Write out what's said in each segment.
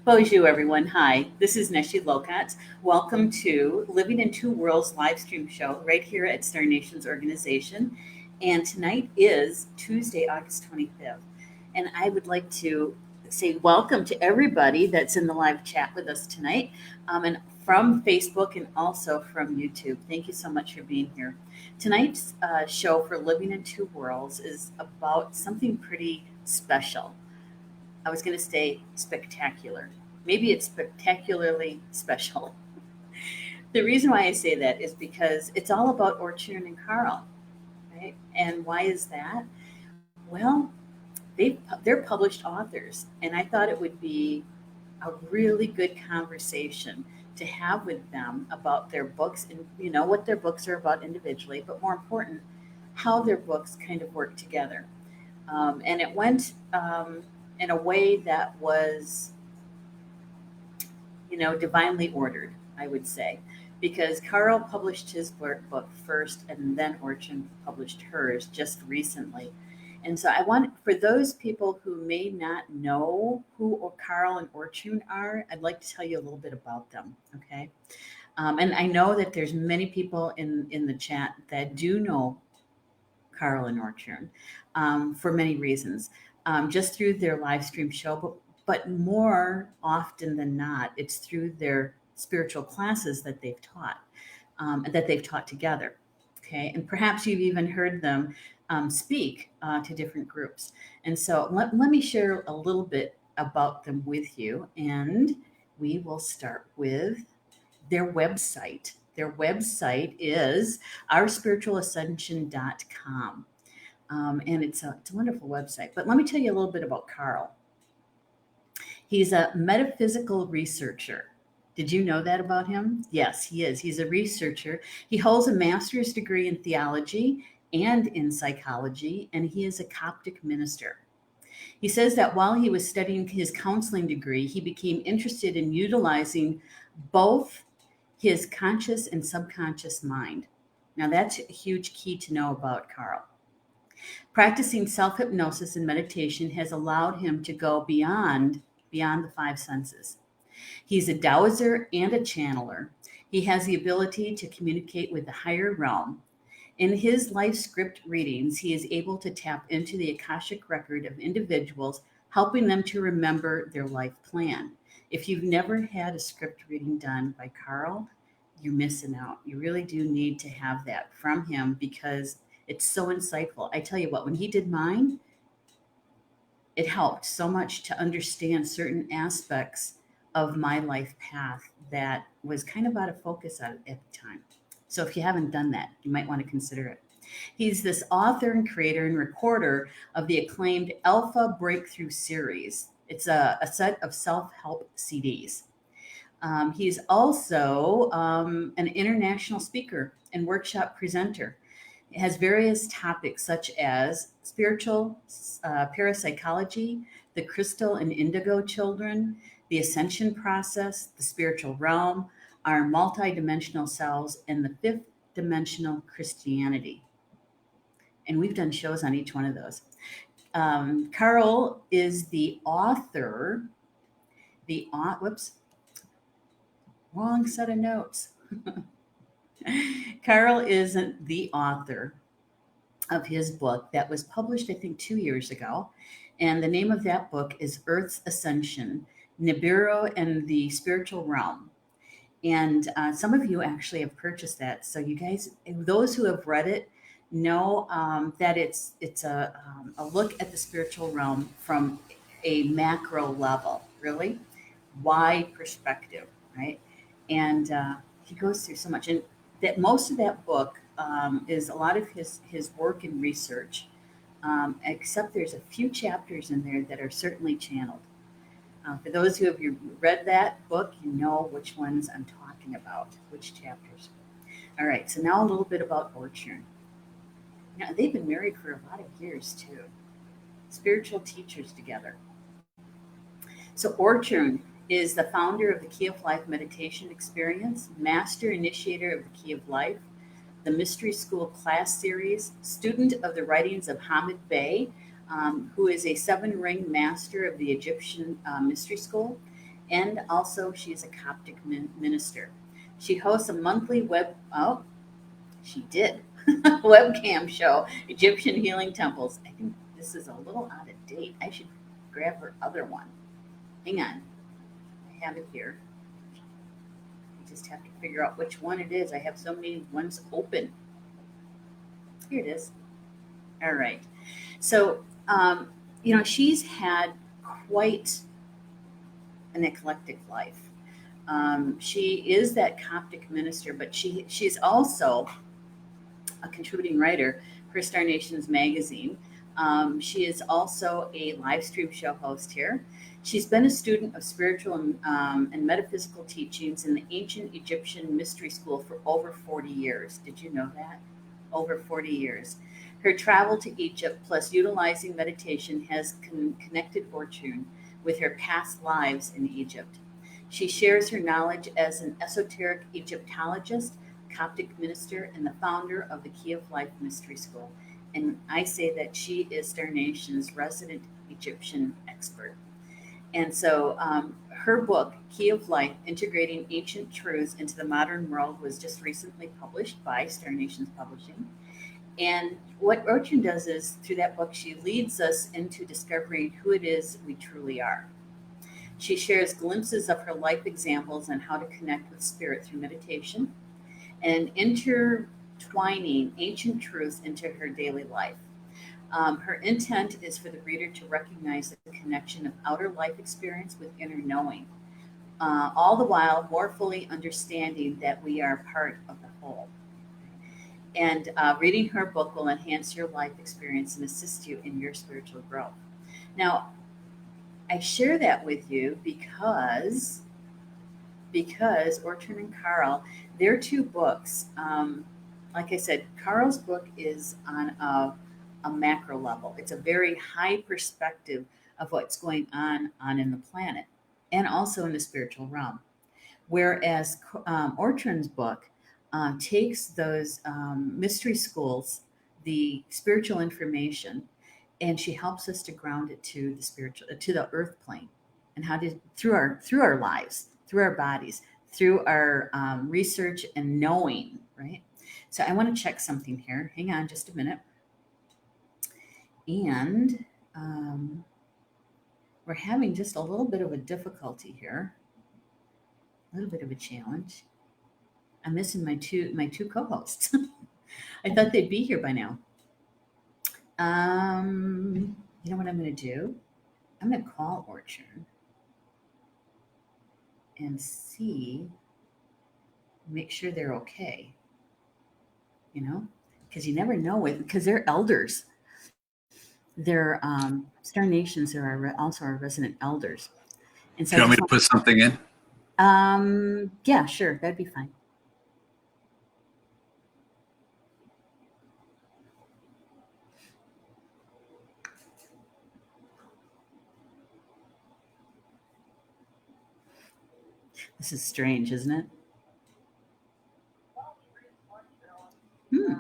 Bonjour, everyone. Hi, this is Neshi Lokat. Welcome to Living in Two Worlds live stream show right here at Star Nations Organization. And tonight is Tuesday, August 25th. And I would like to say welcome to everybody that's in the live chat with us tonight, and from Facebook and also from YouTube. Thank you so much for being here. Tonight's show for Living in Two Worlds is about something pretty special. I was going to say spectacular. Maybe it's spectacularly special. The reason why I say that is because it's all about Ortrun and Carl, right? And why is that? Well, they're published authors, and I thought it would be a really good conversation to have with them about their books and what their books are about individually, but more important, how their books kind of work together. And it went in a way that was divinely ordered, I would say, because Carl published his book first and then Orchard published hers just recently. And so I want, for those people who may not know who Carl and Orchard are, I'd like to tell you a little bit about them, okay? And I know that there's many people in the chat that do know Carl and Orchard for many reasons, just through their live stream show, but more often than not, it's through their spiritual classes that they've taught together. Okay, and perhaps you've even heard them speak to different groups. And so let me share a little bit about them with you, and we will start with their website. Their website is ourspiritualascension.com. And it's a wonderful website. But let me tell you a little bit about Carl. He's a metaphysical researcher. Did you know that about him? Yes, he is. He's a researcher. He holds a master's degree in theology and in psychology, and he is a Coptic minister. He says that while he was studying his counseling degree, he became interested in utilizing both his conscious and subconscious mind. Now, that's a huge key to know about Carl. Practicing self-hypnosis and meditation has allowed him to go beyond the five senses. He's a dowser and a channeler. He has the ability to communicate with the higher realm. In his life script readings, he is able to tap into the Akashic record of individuals, helping them to remember their life plan. If you've never had a script reading done by Carl, you're missing out. You really do need to have that from him because it's so insightful. I tell you what, when he did mine, it helped so much to understand certain aspects of my life path that was kind of out of focus at the time. So if you haven't done that, you might want to consider it. He's this author and creator and recorder of the acclaimed Alpha Breakthrough series. It's a set of self-help CDs. He's also an international speaker and workshop presenter. It has various topics such as spiritual parapsychology, the crystal and indigo children, the ascension process, the spiritual realm, our multidimensional selves, and the fifth dimensional Christianity. And we've done shows on each one of those. Carl is the author, whoops, wrong set of notes. Carl is the author of his book that was published, I think, 2 years ago. And the name of that book is Earth's Ascension, Nibiru and the Spiritual Realm. And some of you actually have purchased that. So you guys, those who have read it, know that it's a look at the spiritual realm from a macro level, really wide perspective, right? And he goes through so much. And that most of that book is a lot of his work and research, except there's a few chapters in there that are certainly channeled. For those who have read that book, you know which ones I'm talking about, which chapters. All right, so now a little bit about Orchard. Now, they've been married for a lot of years, too. Spiritual teachers together. So Orchard is the founder of the Key of Life meditation experience, master initiator of the Key of Life, the Mystery School class series, student of the writings of Hamid Bey, who is a 7-ring master of the Egyptian Mystery School, and also she is a Coptic minister. She hosts a monthly she did webcam show, Egyptian Healing Temples. I think this is a little out of date. I should grab her other one. Hang on, I have it here. I just have to figure out which one it is. I have so many ones open. Here it is. All right. So, she's had quite an eclectic life. She is that Coptic minister, but she's also a contributing writer for Star Nations magazine. She is also a live stream show host here. She's been a student of spiritual and metaphysical teachings in the ancient Egyptian mystery school for over 40 years. Did you know that? Over 40 years. Her travel to Egypt, plus utilizing meditation, has connected Ortrun with her past lives in Egypt. She shares her knowledge as an esoteric Egyptologist, Coptic minister, and the founder of the Key of Life Mystery School. And I say that she is Star Nation's resident Egyptian expert. And so her book, Key of Life, Integrating Ancient Truths into the Modern World, was just recently published by Star Nations Publishing. And what Ortrun does is, through that book, she leads us into discovering who it is we truly are. She shares glimpses of her life examples on how to connect with spirit through meditation and intertwining ancient truths into her daily life. Her intent is for the reader to recognize the connection of outer life experience with inner knowing, all the while more fully understanding that we are part of the whole. And reading her book will enhance your life experience and assist you in your spiritual growth. Now, I share that with you because Ortrun and Carl, their two books, like I said, Carl's book is on a macro level. It's a very high perspective of what's going on in the planet and also in the spiritual realm. Whereas Ortrun's book takes those mystery schools, the spiritual information, and she helps us to ground it to the spiritual, to the earth plane, and how to through our lives, through our bodies, through our research and knowing, right? So I want to check something here. Hang on just a minute. And we're having just a little bit of a difficulty here, a little bit of a challenge. I'm missing my two co-hosts. I thought they'd be here by now. You know what I'm going to do? I'm going to call Ortrun and see, make sure they're okay. Because you never know it, because they're elders. They're Star Nations are also our resident elders. And so do you want me to put something in? Yeah, sure. That'd be fine. This is strange, isn't it? Hmm.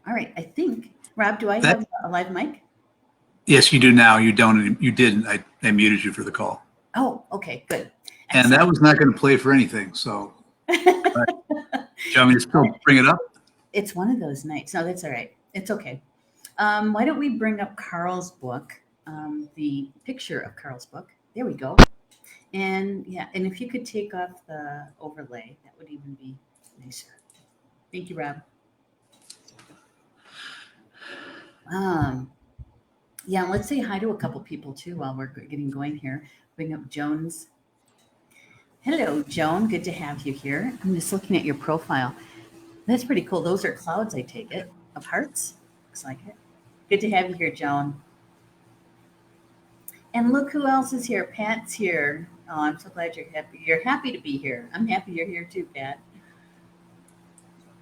All right. I think, Rob, do I have a live mic? Yes, you do now. You don't. You didn't. I muted you for the call. Oh, okay, good. And that was not going to play for anything. So, do you want me to still bring it up? It's one of those nights. No, that's all right. It's okay. Why don't we bring up Carl's book, the picture of Carl's book? There we go. And yeah, and if you could take off the overlay, that would even be nicer. Thank you, Rob. Um, yeah, let's say hi to a couple people too while we're getting going here. Bring up Joan's. Hello, Joan. Good to have you here. I'm just looking at your profile. That's pretty cool. Those are clouds, I take it, of hearts. Looks like it. Good to have you here, Joan. And look who else is here. Pat's here. Oh, I'm so glad you're happy. You're happy to be here. I'm happy you're here too, Pat.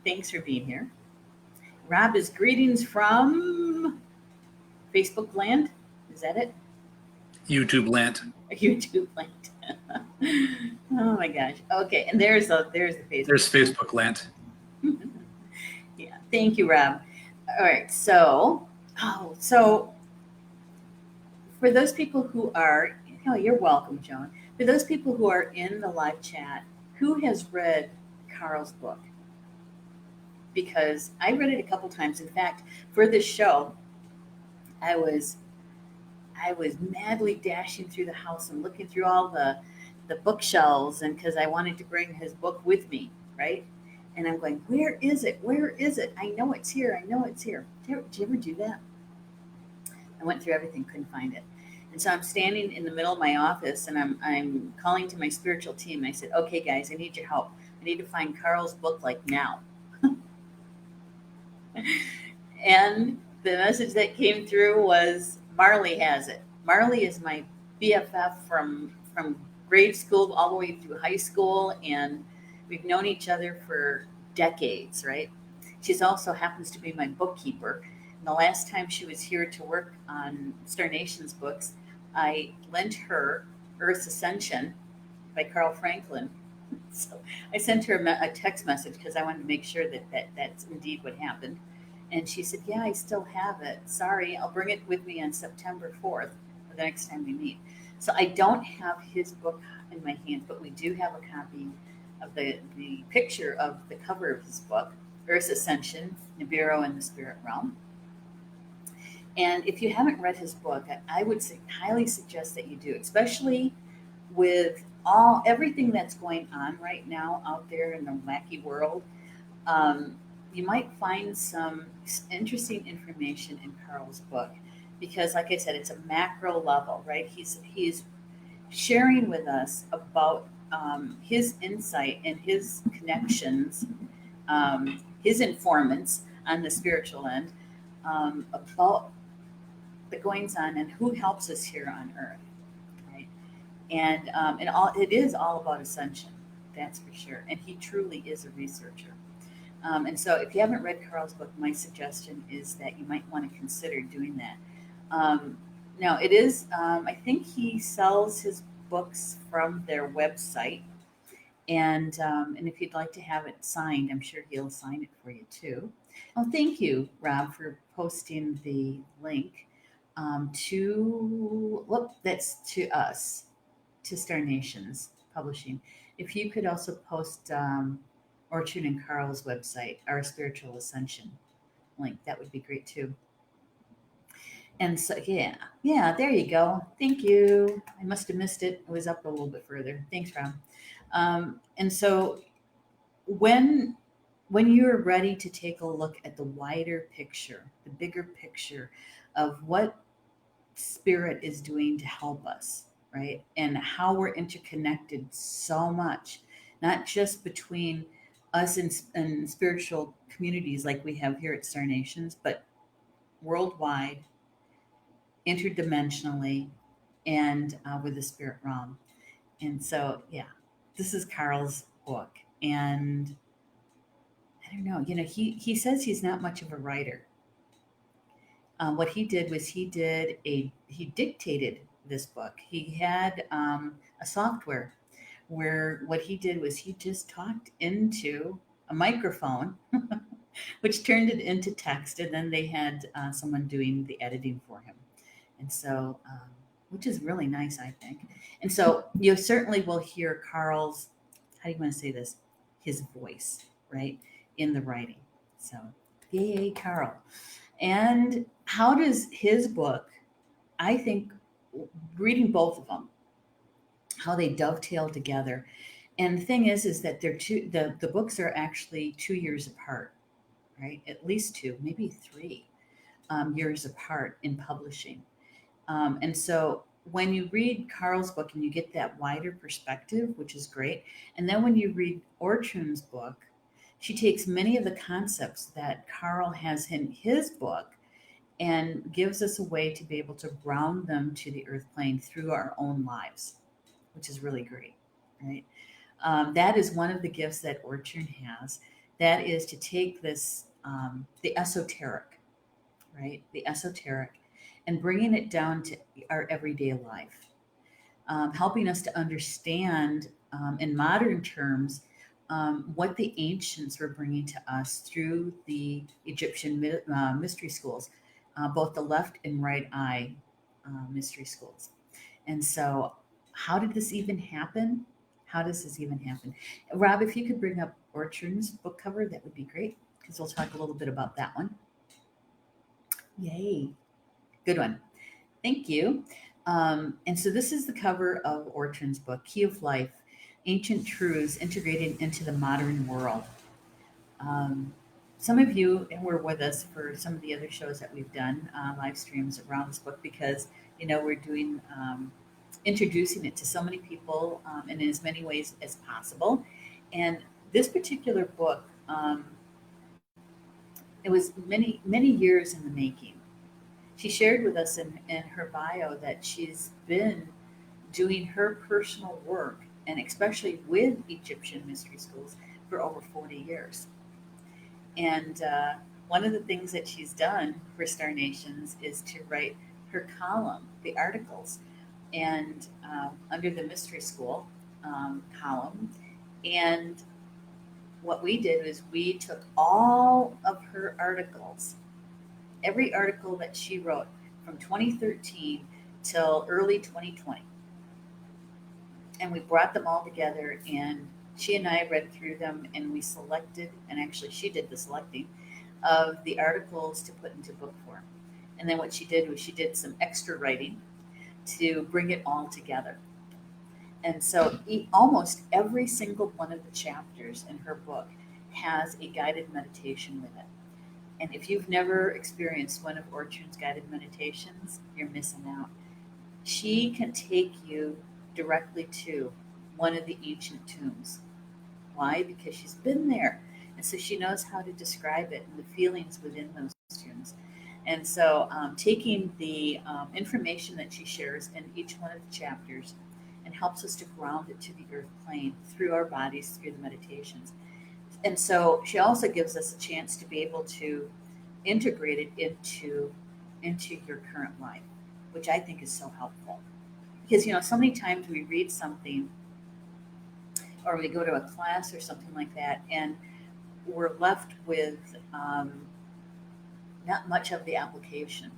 Thanks for being here. Rob is greetings from Facebook land. Is that it? YouTube land. YouTube land. Oh my gosh. Okay, and there's the Facebook. There's Facebook land. Yeah. Thank you, Rob. All right. So for those people who are, oh, you're welcome, Joan. For those people who are in the live chat, who has read Carl's book? Because I read it a couple times. In fact, for this show, I was madly dashing through the house and looking through all the bookshelves, and because I wanted to bring his book with me, right? And I'm going, where is it? Where is it? I know it's here. I know it's here. Did you ever do that? I went through everything, couldn't find it. And so I'm standing in the middle of my office and I'm calling to my spiritual team. I said, okay, guys, I need your help. I need to find Carl's book like now. And the message that came through was Marley has it. Marley is my BFF from grade school all the way through high school, and we've known each other for decades, right? She's also happens to be my bookkeeper. And the last time she was here to work on Star Nation's books, I lent her Earth's Ascension by Carl Franklin. So I sent her a text message because I wanted to make sure that that's indeed what happened. And she said, yeah, I still have it. Sorry, I'll bring it with me on September 4th, the next time we meet. So I don't have his book in my hands, but we do have a copy of the picture of the cover of his book, Earth's Ascension, Nibiru and the Spirit Realm. And if you haven't read his book, I would highly suggest that you do, especially with everything that's going on right now out there in the wacky world. You might find some interesting information in Carl's book because, like I said, it's a macro level, right? He's sharing with us about his insight and his connections, his informants on the spiritual end, about the goings on and who helps us here on Earth, right? And it is all about ascension, that's for sure. And he truly is a researcher. And so, if you haven't read Carl's book, my suggestion is that you might want to consider doing that. Now, it is, I think he sells his books from their website. And if you'd like to have it signed, I'm sure he'll sign it for you too. Oh, thank you, Rob, for posting the link that's to us, to Star Nations Publishing. If you could also post Ortrun and Carl's website, our Spiritual Ascension link, that would be great too. And so, yeah, there you go. Thank you. I must have missed it. It was up a little bit further. Thanks, Rob. And so, when you're ready to take a look at the wider picture, the bigger picture of what Spirit is doing to help us, right? And how we're interconnected so much, not just between us and spiritual communities like we have here at Star Nations, but worldwide, interdimensionally, and with the spirit realm. And so, yeah, this is Carl's book. And I don't know, he says he's not much of a writer. What he did was he dictated this book. He had a software where what he did was he just talked into a microphone, which turned it into text, and then they had someone doing the editing for him. And so, which is really nice, I think. And so you certainly will hear Carl's, how do you want to say this? His voice, right, in the writing. So, yay, Carl. And how does his book, I think, reading both of them, how they dovetail together. And the thing is that the books are actually 2 years apart, right? At least two, maybe three. years apart in publishing. And so when you read Carl's book and you get that wider perspective, which is great, and then when you read Ortrun's book, she takes many of the concepts that Carl has in his book and gives us a way to be able to ground them to the earth plane through our own lives, which is really great, right? That is one of the gifts that Ortrun has. That is to take this, the esoteric, right? The esoteric, and bringing it down to our everyday life, helping us to understand in modern terms what the ancients were bringing to us through the Egyptian mystery schools, both the left and right eye mystery schools. And so, how did this even happen? How does this even happen? Rob, if you could bring up Ortrun's book cover, that would be great because we'll talk a little bit about that one. Yay. Good one. Thank you. And so this is the cover of Ortrun's book, Key of Life, Ancient Truths Integrated into the Modern World. Some of you were with us for some of the other shows that we've done, live streams around this book, because, we're doing, introducing it to so many people in as many ways as possible. And this particular book, it was many, many years in the making. She shared with us in her bio that she's been doing her personal work, and especially with Egyptian mystery schools, for over 40 years. And one of the things that she's done for Star Nations is to write her column, the articles, and under the mystery school column. And what we did was we took all of her articles, every article that she wrote from 2013 till early 2020. And we brought them all together, and she and I read through them, and we selected, and actually she did the selecting of the articles to put into book form. And then what she did was she did some extra writing to bring it all together. And so almost every single one of the chapters in her book has a guided meditation with it. And if you've never experienced one of Ortrun's guided meditations, you're missing out. She can take you directly to one of the ancient tombs. Why? Because she's been there. And so she knows how to describe it and the feelings within those tombs. And so taking the information that she shares in each one of the chapters and helps us to ground it to the earth plane through our bodies, through the meditations. And so she also gives us a chance to be able to integrate it into your current life, which I think is so helpful. Because, so many times we read something or we go to a class or something like that, and we're left with not much of the application,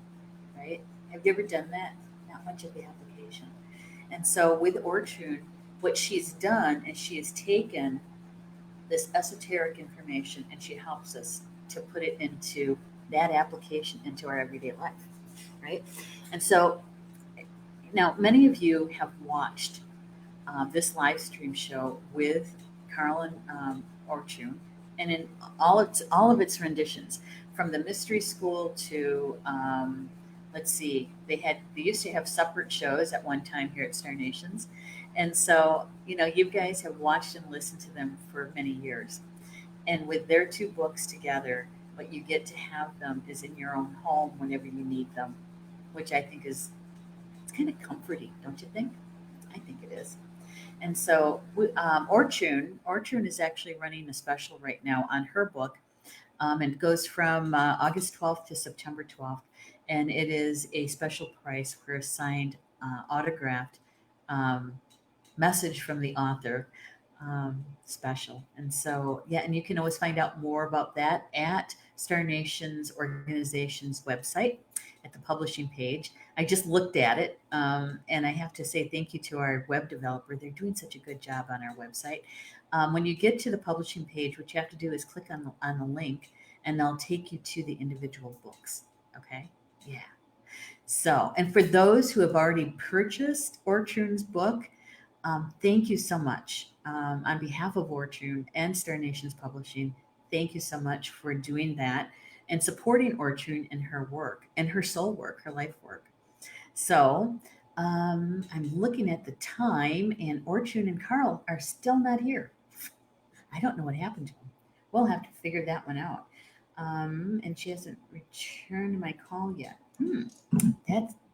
right? Have you ever done that? Not much of the application. And so with Ortrun, what she's done is she has taken this esoteric information and she helps us to put it into that application into our everyday life, right? And so now many of you have watched this live stream show with Carl and Ortrun, and in all of its renditions, from the mystery school to let's see, they used to have separate shows at one time here at Star Nations, and so you guys have watched and listened to them for many years, and with their two books together, what you get to have them is in your own home whenever you need them, which I think it's kind of comforting, don't you think? I think it is. And so Ortrun is actually running a special right now on her book, and it goes from August 12th to September 12th, and it is a special price for a signed, autographed message from the author, special. And so, yeah, and you can always find out more about that at Star Nations organization's website at the publishing page. I just looked at it, and I have to say thank you to our web developer. They're doing such a good job on our website. When you get to the publishing page, what you have to do is click on the link, and they'll take you to the individual books. Okay? Yeah. So, and for those who have already purchased Ortrun's book, thank you so much. On behalf of Ortrun and Star Nations Publishing, thank you so much for doing that. and supporting Ortrun in her work and her soul work, her life work. So I'm looking at the time, and Ortrun and Carl are still not here. I don't know what happened to them. We'll have to figure that one out. And she hasn't returned my call yet.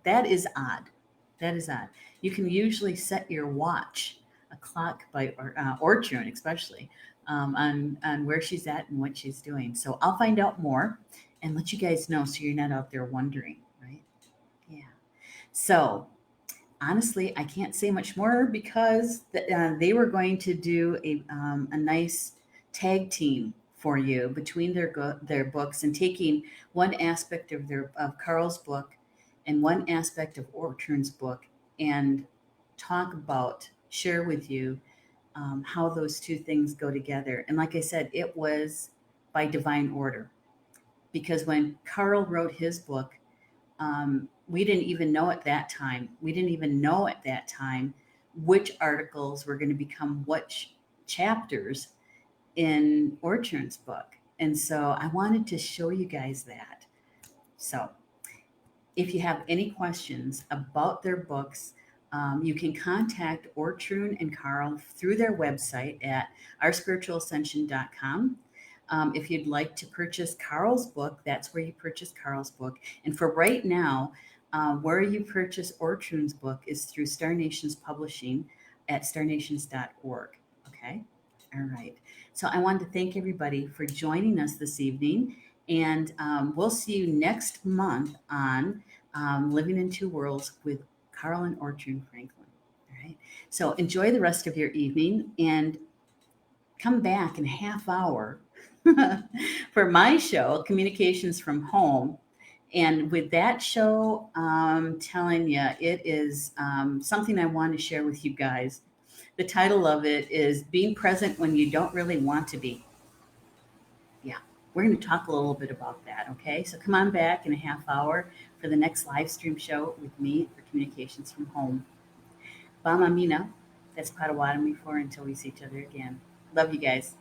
That is odd. That is odd. You can usually set your watch, a clock by Ortrun, especially on where she's at and what she's doing. So I'll find out more and let you guys know so you're not out there wondering, right? Yeah. So honestly, I can't say much more because they were going to do a nice tag team for you between their books and taking one aspect of Carl's book and one aspect of Ortrun's book and share with you how those two things go together. And like I said, it was by divine order because when Carl wrote his book, we didn't even know at that time. We didn't even know at that time which articles were going to become which chapters in Ortrun's book. And so I wanted to show you guys that. So if you have any questions about their books, you can contact Ortrun and Carl through their website at ourspiritualascension.com. If you'd like to purchase Carl's book, that's where you purchase Carl's book. And for right now, where you purchase Ortrun's book is through Star Nations Publishing at starnations.org. Okay? All right. So I wanted to thank everybody for joining us this evening. And we'll see you next month on Living in Two Worlds with Carl and Ortrun Franklin. All right. So enjoy the rest of your evening and come back in a half hour for my show, Communications from Home. And with that show, I'm telling you, it is something I want to share with you guys. The title of it is Being Present When You Don't Really Want to Be. Yeah, we're going to talk a little bit about that, okay? So come on back in a half hour for the next live stream show with me for Communications from Home. Bama Mina, that's Potawatomi for until we see each other again. Love you guys.